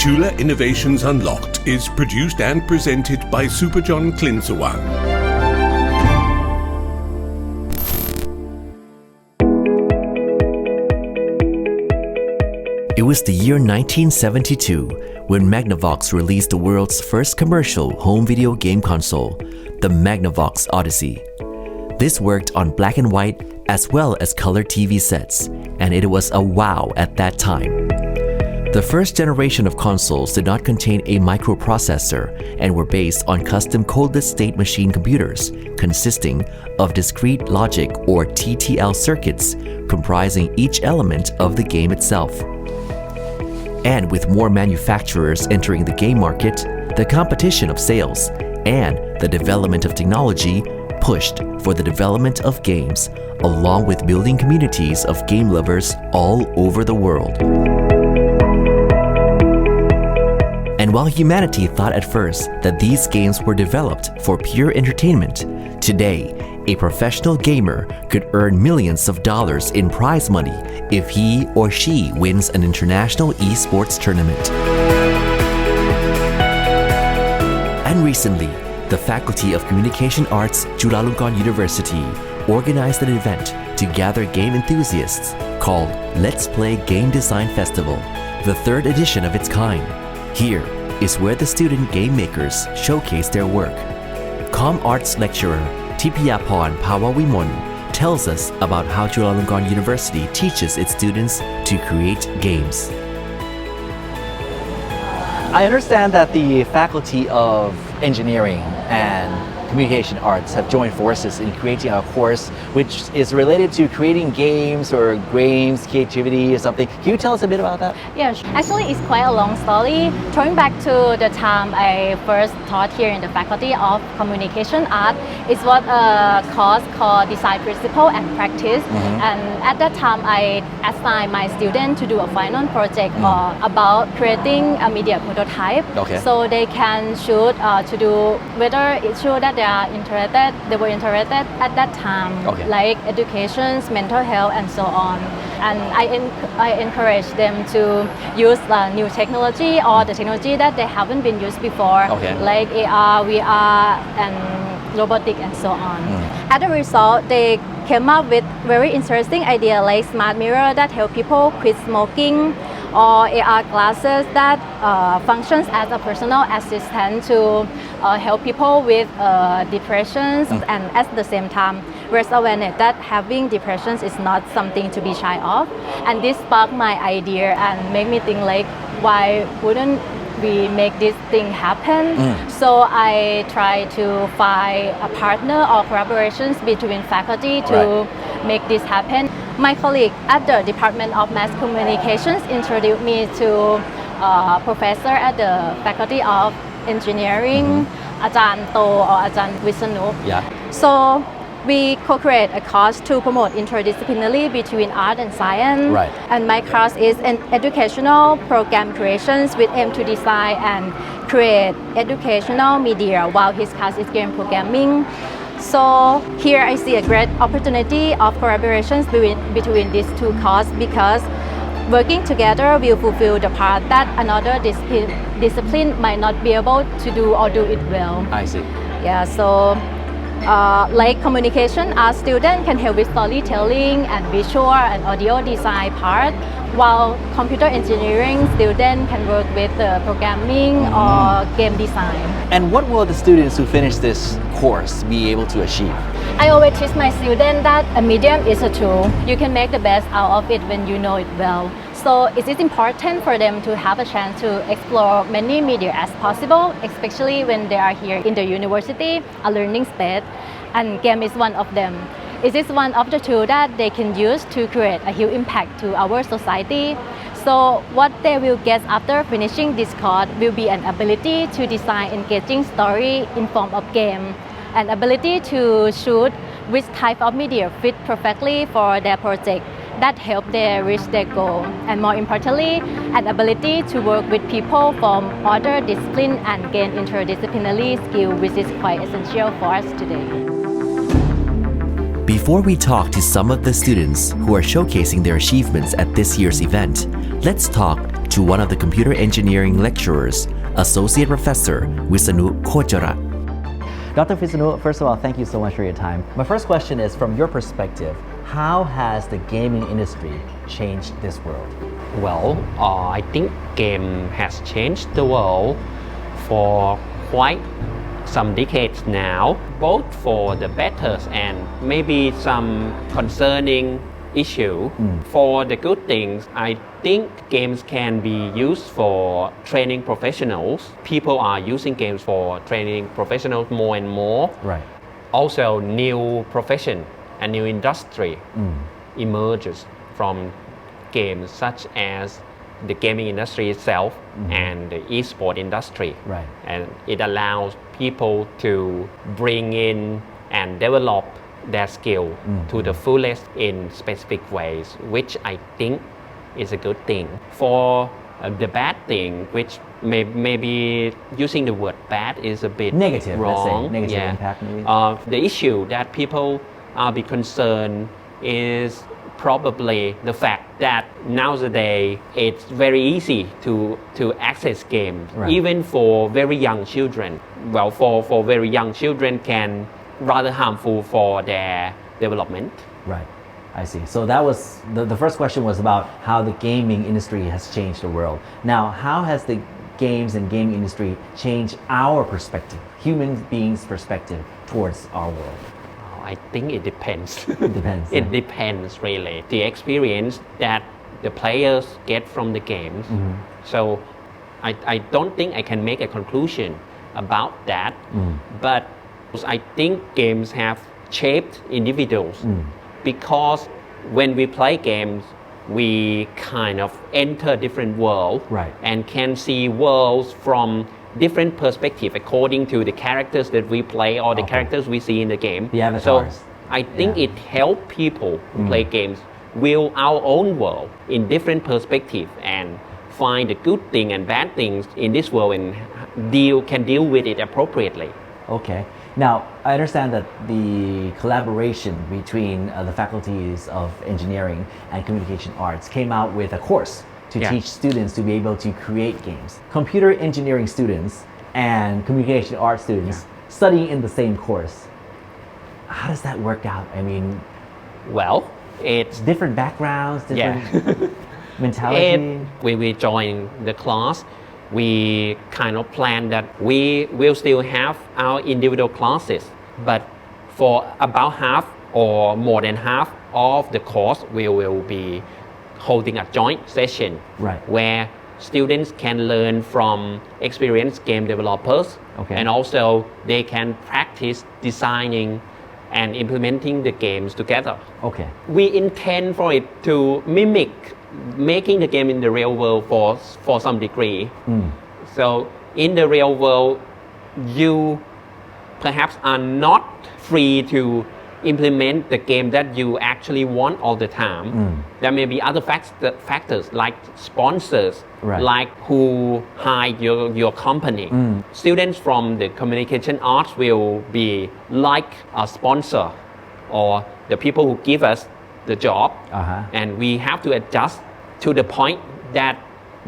Chula Innovations Unlocked is produced and presented by Superjohn Klinsawang. It was the year 1972 when Magnavox released the world's first commercial home video game console, the Magnavox Odyssey. This worked on black and white as well as color TV sets, and it was a wow at that time. The first generation of consoles did not contain a microprocessor and were based on custom codeless state machine computers consisting of discrete logic or TTL circuits comprising each element of the game itself. And with more manufacturers entering the game market, the competition of sales and the development of technology pushed for the development of games, along with building communities of game lovers all over the world. And while humanity thought at first that these games were developed for pure entertainment, today, a professional gamer could earn millions of dollars in prize money if he or she wins an international esports tournament. And recently, the Faculty of Communication Arts, Chulalongkorn University, organized an event to gather game enthusiasts called Let's Play Game Design Festival, the third edition of its kind. Here is where the student game makers showcase their work. Com Arts lecturer P.4 This tells us about how Chulalongkorn University teaches its students to create games. I understand that the Faculty of Engineering and Communication Arts have joined forces in creating a course which is related to creating games or games, creativity or something. Can you tell us a bit about that? Yes, actually it's quite a long story. Going back to the time I first taught here in the Faculty of Communication Art, it's what a course called Design Principle and Practice. And at that time I assigned my students to do a final project about creating a media prototype. So they can shoot to do whether it shows that they were interested at that time, like education, mental health, and so on. And I encourage them to use new technology or the technology that they haven't been used before, like AR, VR, and robotic, and so on. As a result, they came up with very interesting ideas like smart mirror that help people quit smoking, or AR glasses that functions as a personal assistant to help people with depressions, and at the same time raise awareness that having depressions is not something to be shy of. And this sparked my idea and made me think like, why wouldn't we make this thing happen? So I try to find a partner or collaborations between faculty to make this happen. My colleague at the Department of Mass Communications introduced me to a professor at the Faculty of Engineering, Ajahn To or Ajahn Visanu. So we co-create a course to promote interdisciplinary between art and science. And my class is an educational program creations with aim to design and create educational media, while his class is game programming. So here I see a great opportunity of collaborations between these two courses, because working together will fulfill the part that another discipline might not be able to do or do it well. I see. Yeah, so like communication, our student can help with storytelling and visual and audio design part, while computer engineering student can work with the programming or game design. And what will the students who finish this course be able to achieve? I always teach my students that a medium is a tool. You can make the best out of it when you know it well. So it is important for them to have a chance to explore many media as possible, especially when they are here in the university, a learning space, and game is one of them. It is one of the tools that they can use to create a huge impact to our society. So what they will get after finishing this course will be an ability to design engaging story in form of game, an ability to choose which type of media fit perfectly for their project that help them reach their goal, and more importantly, an ability to work with people from other disciplines and gain interdisciplinary skill, which is quite essential for us today. Before we talk to some of the students who are showcasing their achievements at this year's event, let's talk to one of the computer engineering lecturers, Associate Professor Visanu Kocharat. Dr. Visanu, first of all, thank you so much for your time. My first question is, from your perspective, how has the gaming industry changed this world? Well, I think game has changed the world for quite some decades now, both for the better and maybe some concerning issue. For the good things, I think games can be used for training professionals. People are using games for training professionals more and more. Right. Also, new profession and new industry emerges from games, such as the gaming industry itself and the e-sport industry. Right. And it allows people to bring in and develop their skill to the fullest in specific ways, which I think is a good thing. For the bad thing, which maybe using the word bad is a bit Negative, let's say. wrong. Negative impact maybe. The issue that people are be concerned is probably the fact that nowadays it's very easy to access games, Right. even for very young children. Well, for very young children can rather harmful for their development. Right. I see. So that was the first question was about how the gaming industry has changed the world. Now, how has the games and gaming industry changed our perspective, human beings' perspective towards our world? I think it depends. It depends. It depends really. The experience that the players get from the games. So I don't think I can make a conclusion about that. But I think games have shaped individuals because when we play games, we kind of enter different worlds Right. and can see worlds from different perspective according to the characters that we play or the Okay. characters we see in the game. The avatars. So I think Yeah. it helps people who play games view our own world in different perspective and find the good thing and bad things in this world and can deal with it appropriately. Okay. Now, I understand that the collaboration between the faculties of engineering and communication arts came out with a course to Yeah. teach students to be able to create games. Computer engineering students and communication arts students studying in the same course. How does that work out? I mean, Well, it's different backgrounds, different mentality. when we join the class, we kind of plan that we will still have our individual classes, but for about half or more than half of the course, we will be holding a joint session Right. where students can learn from experienced game developers, Okay. and also they can practice designing and implementing the games together. Okay. We intend for it to mimic making the game in the real world for some degree. So in the real world, you perhaps are not free to implement the game that you actually want all the time. There may be other factors like sponsors, Right. like who hire your company. Students from the communication arts will be like a sponsor or the people who give us the job, and we have to adjust to the point that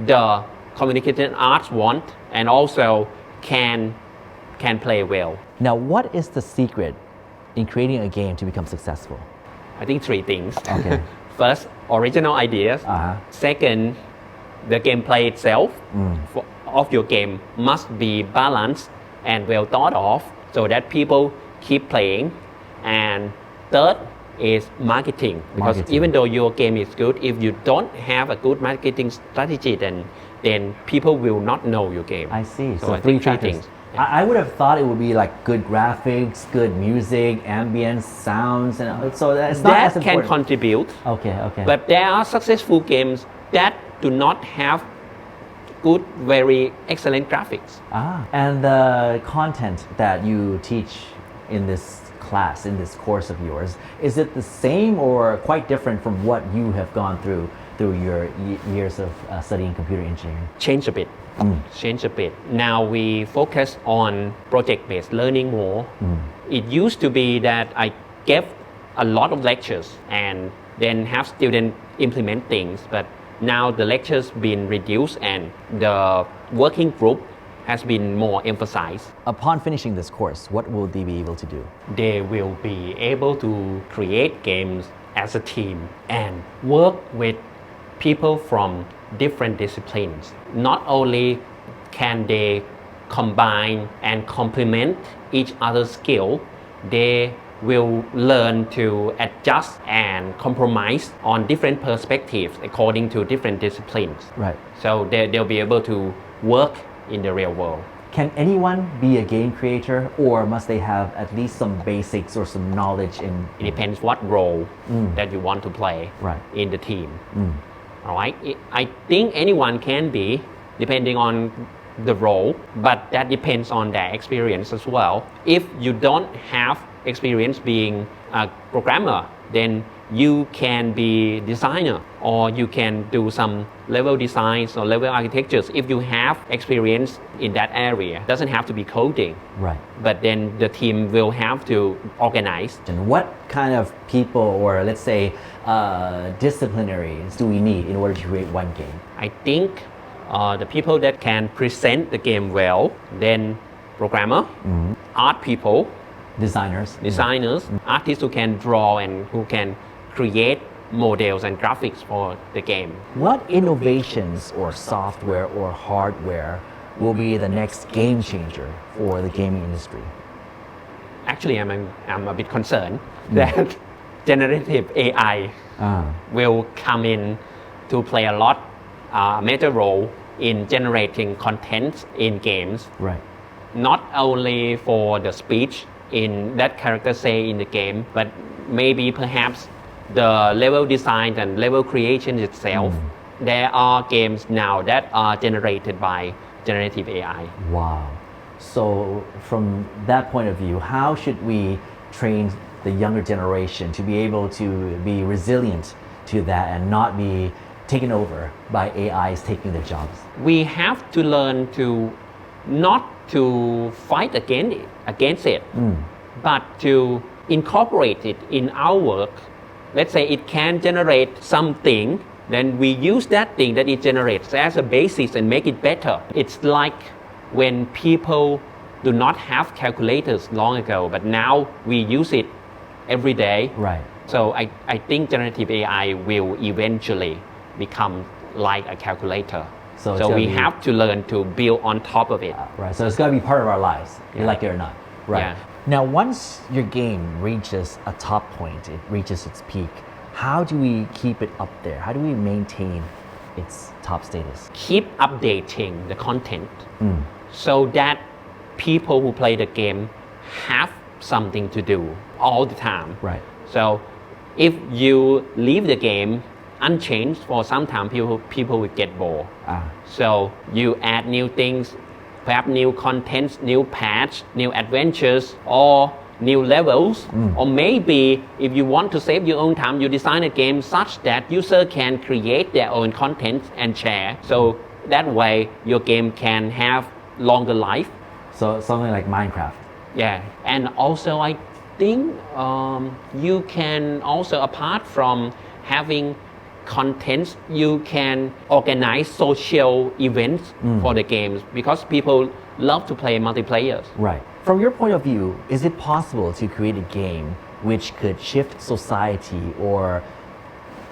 the communication arts want and also can play well. Now, what is the secret in creating a game to become successful? I think three things. Okay. First, original ideas. Second, the gameplay itself of your game must be balanced and well thought of so that people keep playing. And third is marketing, because Marketing. even though your game is good, if you don't have a good marketing strategy, then people will not know your game. I see. So So I three think three factors. things. Yeah. I would have thought it would be like good graphics, good music, ambience, sounds, and so it's not as That can important. contribute, Okay. but there are successful games that do not have good, very excellent graphics. And the content that you teach in this class, in this course of yours, is it the same or quite different from what you have gone through your years of studying computer engineering? Change a bit. Change a bit. Now we focus on project-based learning more. It used to be that I gave a lot of lectures and then have students implement things, but now the lectures been reduced and the working group has been more emphasized. Upon finishing this course, what will they be able to do? They will be able to create games as a team and work with people from different disciplines. Not only can they combine and complement each other's skill, they will learn to adjust and compromise on different perspectives according to different disciplines. Right. So they'll be able to work in the real world. Can anyone be a game creator, or must they have at least some basics or some knowledge in? It depends what role that you want to play Right. in the team. All right. I think anyone can be, depending on the role, but that depends on their experience as well. If you don't have experience being a programmer, then you can be designer, or you can do some level designs or level architectures if you have experience in that area. Doesn't have to be coding. Right. But then the team will have to organize. And what kind of people, or let's say disciplinaries, do we need in order to create one game? I think the people that can present the game well, then programmer, art people, Designers. artists who can draw and who can create models and graphics for the game. What innovations or software or hardware will be the next game changer for the gaming industry? Actually, I'm a bit concerned that generative AI will come in to play a major role in generating content in games. Right. Not only for the speech in that character say in the game, but maybe perhaps the level design and level creation itself. There are games now that are generated by generative AI. Wow. So from that point of view, how should we train the younger generation to be able to be resilient to that and not be taken over by AIs taking their jobs? We have to learn to not to fight against it, but to incorporate it in our work. Let's say it can generate something, then we use that thing that it generates as a basis and make it better. It's like when people do not have calculators long ago, but now we use it every day. Right. So I think generative AI will eventually become like a calculator. So we have to learn to build on top of it. Right. So it's got to be part of our lives, like it or not. Right. Yeah. Now, once your game reaches a top point, it reaches its peak, how do we keep it up there? How do we maintain its top status? Keep updating the content so that people who play the game have something to do all the time. Right. So if you leave the game unchanged for some time, people will get bored. So you add new things, perhaps new contents, new patch, new adventures, or new levels. Or maybe if you want to save your own time, you design a game such that user can create their own content and share. So that way your game can have longer life. So something like Minecraft. Yeah, and also I think you can also, apart from having contents, you can organize social events for the games, because people love to play multiplayer. Right. From your point of view, is it possible to create a game which could shift society or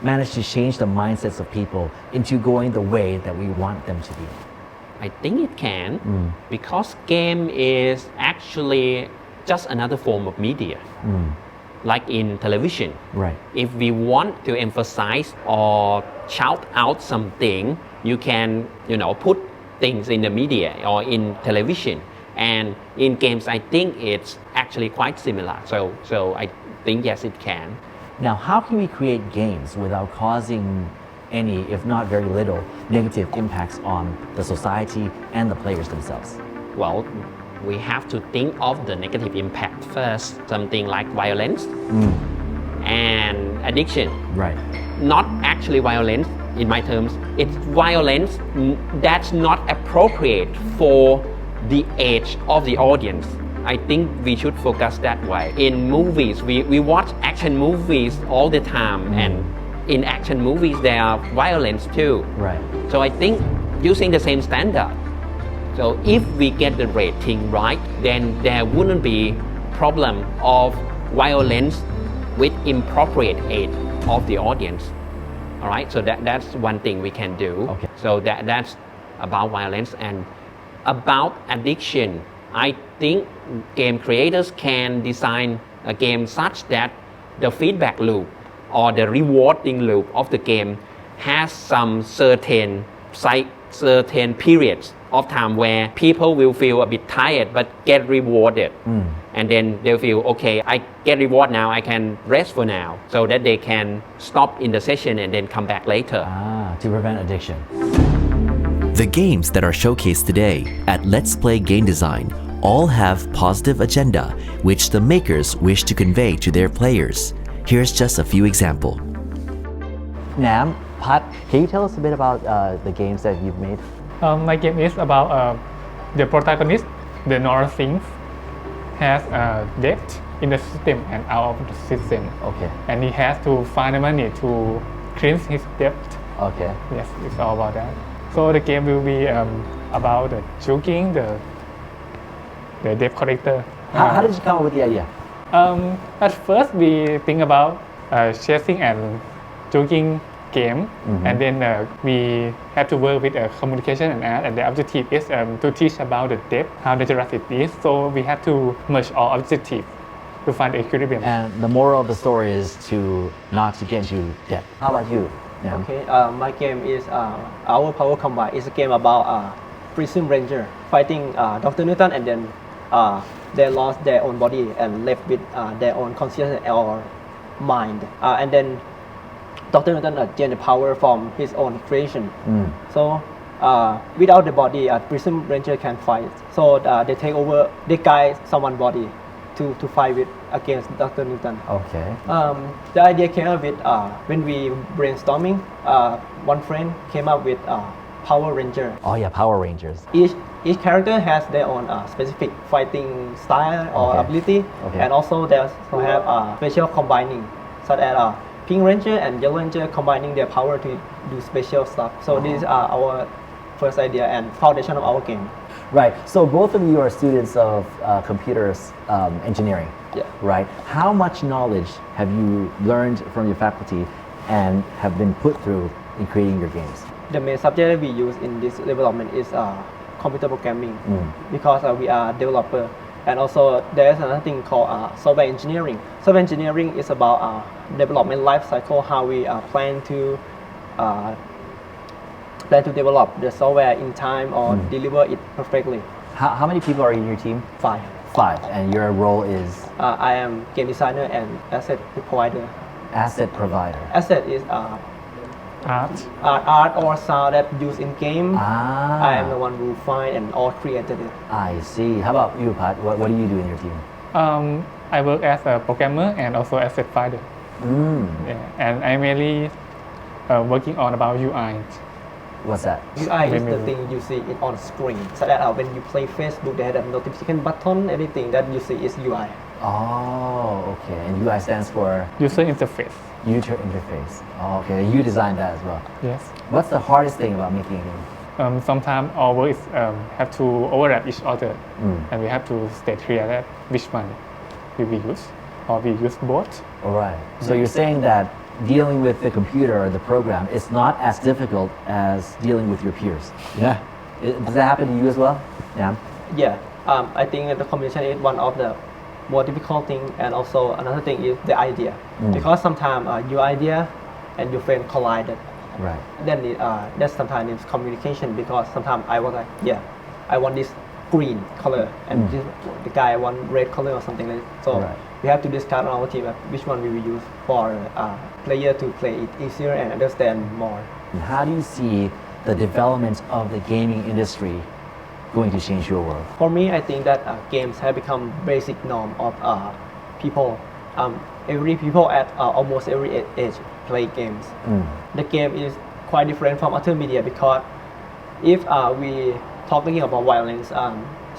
manage to change the mindsets of people into going the way that we want them to be? I think it can, because game is actually just another form of media. Like in television. Right. If we want to emphasize or shout out something, you can, put things in the media or in television. And in games, I think it's actually quite similar. So I think yes, it can. Now, how can we create games without causing any, if not very little, negative impacts on the society and the players themselves? Well, we have to think of the negative impact first, something like violence and addiction. Right. Not actually violence in my terms, it's violence that's not appropriate for the age of the audience. I think we should focus that way. In movies, we watch action movies all the time, and in action movies there are violence too. Right. So I think using the same standard. So if we get the rating right, then there wouldn't be problem of violence with appropriate age of the audience. All right, so that's one thing we can do. Okay. So that's about violence. And about addiction, I think game creators can design a game such that the feedback loop or the rewarding loop of the game has some certain periods of time where people will feel a bit tired but get rewarded. And then they'll feel, okay, I get reward now, I can rest for now, so that they can stop in the session and then come back later. To prevent addiction. The games that are showcased today at Let's Play Game Design all have positive agenda which the makers wish to convey to their players. Here's just a few examples. Nam, Pat, can you tell us a bit about the games that you've made? My game is about the protagonist, the North Things, has a debt in the system and out of the system. Okay. And he has to find the money to cleanse his debt. Okay. Yes, it's all about that. So the game will be about the choking the debt collector. How did you come up with the idea? At first we think about chasing and choking game, and then we have to work with communication and art, and the objective is to teach about the depth, how dangerous it is. So we have to merge all objectives to find the equilibrium. And the moral of the story is to not to get into debt. How about you? Nam? Okay, my game is Our Power Combine. It's a game about Prism Ranger fighting Dr. Newton, and then they lost their own body and left with their own consciousness or mind. And then Dr. Newton gained the power from his own creation. So without the body, Prism Ranger can fight. So they take over, they guide someone's body to fight with against Dr. Newton. Okay. The idea came up with when we brainstorming. One friend came up with Power Ranger. Oh yeah, Power Rangers. Each character has their own specific fighting style or ability, and also they also have special combining, such as Pink Ranger and Yellow Ranger combining their power to do special stuff. So this is our first idea and foundation of our game. Right. So both of you are students of computers engineering. Yeah. Right. How much knowledge have you learned from your faculty and have been put through in creating your games? The main subject that we use in this development is computer programming, because we are developer. And also there's another thing called software engineering. Software engineering is about development life cycle, how we plan to develop the software in time or deliver it perfectly. How many people are in your team? 5. 5. And your role is? I am game designer and asset provider. Asset provider. Asset is art or sound that used in game. I am the one who find and all created it. I see. How about you, Pat? What do you do in your team? I work as a programmer and also asset finder. Yeah, and I'm mainly working on about UI. What's that? UI is the thing you see it on screen. So that when you play Facebook, they have a notification button. Everything that you see is UI. Oh, okay. And UI stands for? User interface. User interface. Oh, okay. You designed that as well. Yes. What's the hardest thing about making a game? Sometimes our work have to overlap each other, and we have to stay clear that which one will we use, or we use both. All right. So you're saying that dealing with the computer or the program is not as difficult as dealing with your peers. Yeah. Does that happen to you as well? Yeah. Yeah. I think that the combination is one of the more difficult thing, and also another thing is the idea, because sometimes your idea and your friend collided. Right. Then that sometimes is communication, because sometimes I was like, yeah, I want this green color, and the guy want red color or something like that. So we have to discuss on our team which one we will use for player to play it easier and understand more. And how do you see the development of the gaming industry going to change your world? For me, I think that games have become basic norm of people. Every people at almost every age play games. The game is quite different from other media, because if we talking about violence,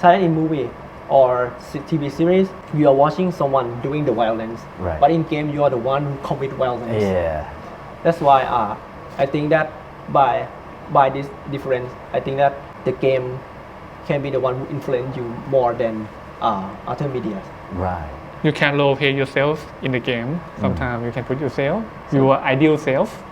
say in movie or TV series, you are watching someone doing the violence, but in game you are the one who commit violence. Yeah. That's why I think that by this difference, I think that the game can be the one who influence you more than other media. Right. You can role play yourself in the game. Sometimes you can put yourself, your ideal self.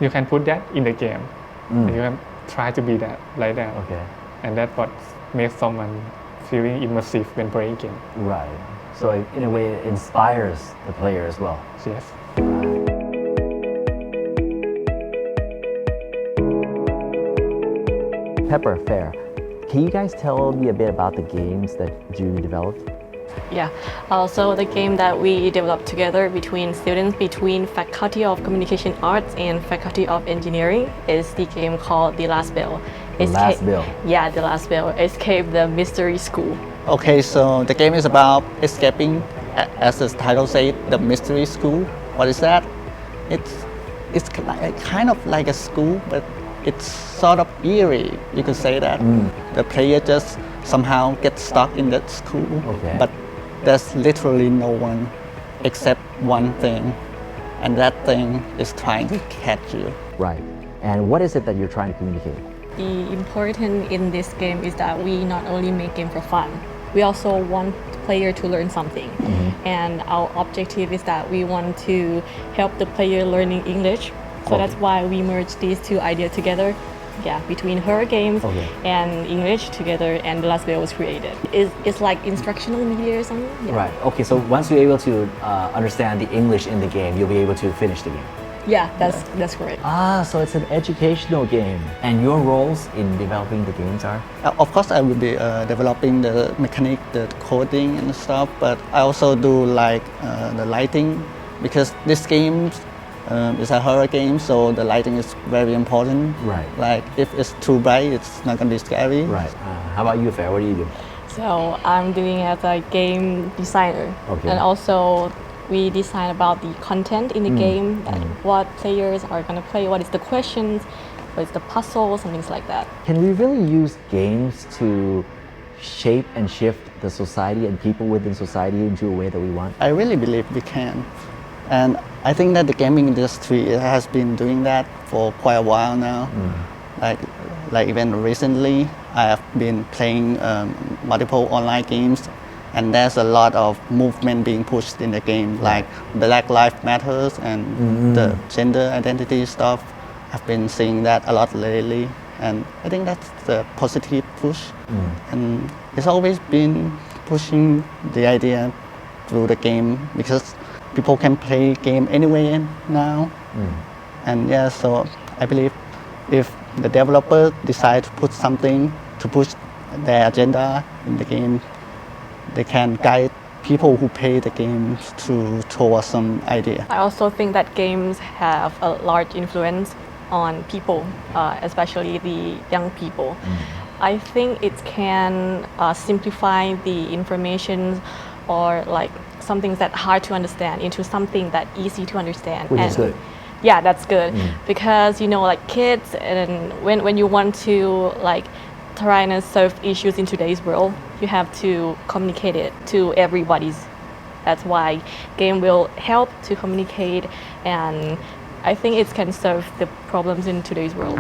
You can put that in the game. You can try to be that, like that. Okay. And that's what makes someone feeling immersive when playing game. Right. So in a way, it inspires the player as well. Yes. Pepper, Fair, can you guys tell me a bit about the games that you developed? Yeah, so the game that we developed together between students between Faculty of Communication Arts and Faculty of Engineering is the game called The Last Bell. The Last Bell. Yeah, The Last Bell. Escape the Mystery School. Okay, so the game is about escaping, as the title says, the mystery school. What is that? It's kind of like a school, but it's sort of eerie, you could say that. The player just somehow gets stuck in that school, but there's literally no one except one thing, and that thing is trying to catch you. Right. And what is it that you're trying to communicate? The important in this game is that we not only make game for fun, we also want the player to learn something. And our objective is that we want to help the player learning English. So that's why we merge these two ideas together. Yeah, between her games and English together, and The Last Bell was created. It's like instructional media or something. Yeah. Right. Okay, so once you're able to understand the English in the game, you'll be able to finish the game. Yeah, that's correct. So it's an educational game. And your roles in developing the games are? Of course, I will be developing the mechanic, the coding and stuff, but I also do like the lighting, because this game is a horror game, so the lighting is very important. Right. Like if it's too bright, it's not gonna be scary. Right. How about you, Fair? What do you do? So I'm doing as a game designer, and also we design about the content in the game, that what players are gonna play, what is the questions, what is the puzzles, and things like that. Can we really use games to shape and shift the society and people within society into a way that we want? I really believe we can. And I think that the gaming industry has been doing that for quite a while now. Like even recently, I have been playing multiple online games, and there's a lot of movement being pushed in the game, like Black Lives Matters and the gender identity stuff. I've been seeing that a lot lately, and I think that's the positive push. And it's always been pushing the idea through the game, because people can play game anywhere now. And yeah, so I believe if the developer decide to put something to push their agenda in the game, they can guide people who play the games towards some idea. I also think that games have a large influence on people, especially the young people. I think it can simplify the information, or like some things that hard to understand into something that easy to understand. Which is good. Yeah, that's good, because like kids, and when you want to like try and solve issues in today's world, you have to communicate it to everybody's. That's why game will help to communicate, and I think it can solve the problems in today's world.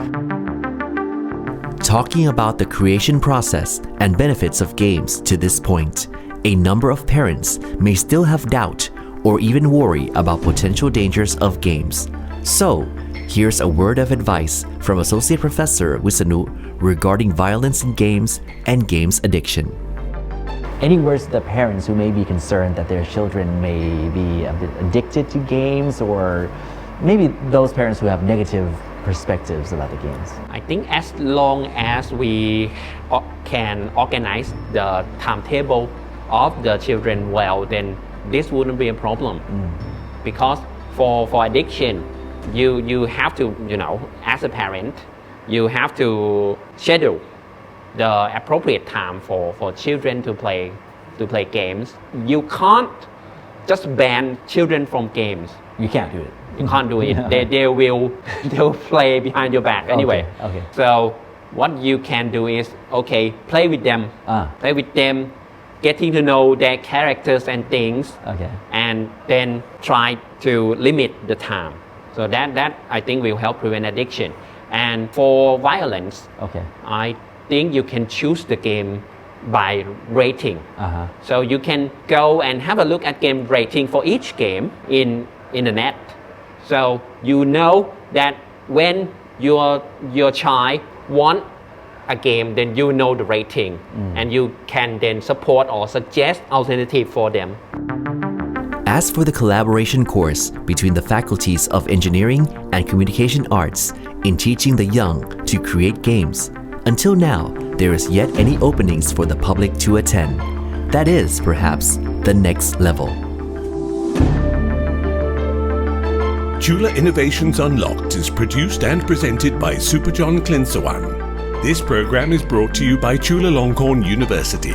Talking about the creation process and benefits of games to this point, a number of parents may still have doubt or even worry about potential dangers of games. So, here's a word of advice from Associate Professor Wisanu regarding violence in games and games addiction. Any words to the parents who may be concerned that their children may be a bit addicted to games, or maybe those parents who have negative perspectives about the games? I think as long as we can organize the timetable of the children well, then this wouldn't be a problem. Because for addiction, you have to, as a parent, you have to schedule the appropriate time for children to play games. You can't just ban children from games. You can't do it. You can't do it. They'll play behind your back anyway. Okay. So what you can do is, play with them. Play with them, getting to know their characters and things. And then try to limit the time. So that I think will help prevent addiction. And for violence, Okay. I think you can choose the game by rating. So you can go and have a look at game rating for each game in the net. So you know that when your child want a game, then you know the rating, and you can then support or suggest alternative for them. As for the collaboration course between the faculties of engineering and communication arts in teaching the young to create games, until now, there is yet any openings for the public to attend. That is, perhaps, the next level. Chula Innovations Unlocked is produced and presented by Chulalongkorn. This program is brought to you by Chulalongkorn University.